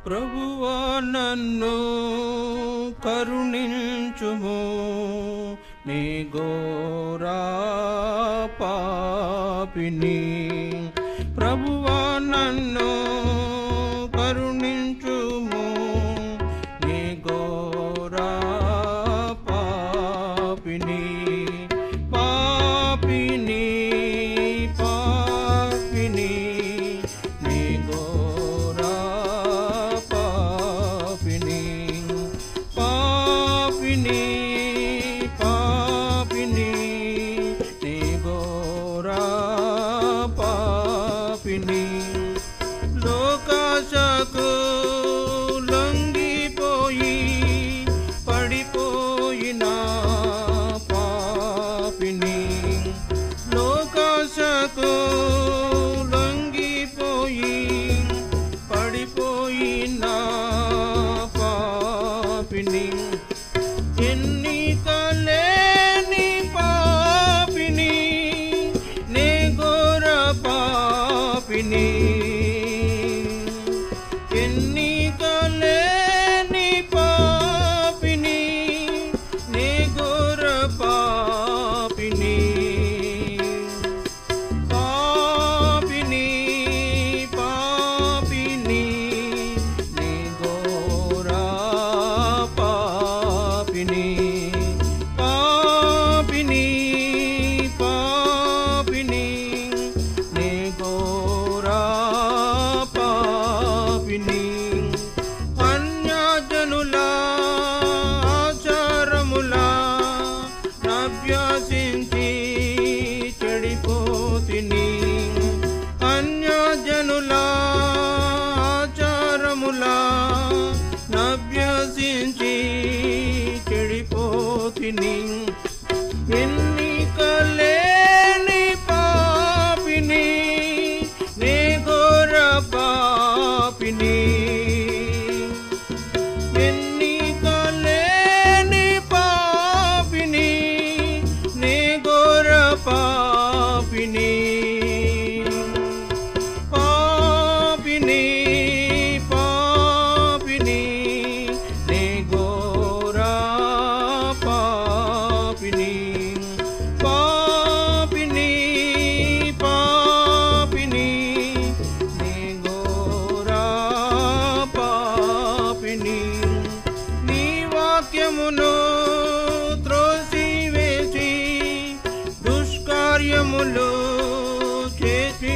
ప్రభువా నన్ను కరుణించుము, నీ ఘోరా పాపిని. ప్రభువా నన్ను కరుణించుము, నీ ఘోరా పాపిని. పాపిని పాపిని నీ ఘోరా పాపిని. పాపిని పాపిని నీ ఘోరా పాపిని. లోకాశకు లొంగిపోయి పడిపోయిన పాపిని. లోకాశకు లొంగిపోయి పడిపోయిన పాపిని. ఎన్నిక లేని పాపిని, నే ఘోర పాపిని. ఎన్నిక లేని పాపిని, నే ఘోర పాపిని. పాపిని పాపిని నీ ఘోరా పాపిని. పాపిని పాపిని నీ ఘోరా పాపిని. అన్యజనుల ఆచారముల అభ్యసించి చెడిపోతిని. అన్యజనుల ఆచారముల అభ్యసించి చెడిపోతిని. ఎన్నిక లేని పాపిని, నే ఘోర పాపిని. ఎన్నిక లేని పాపిని, నే ఘోర పాపిని. పాపిని పాపిని నే ఘోరా పాపిని. పాపిని పాపిని నే ఘోరా పాపిని. నీ వాక్యమును త్రోసివేసి దుష్కార్యములు చేసి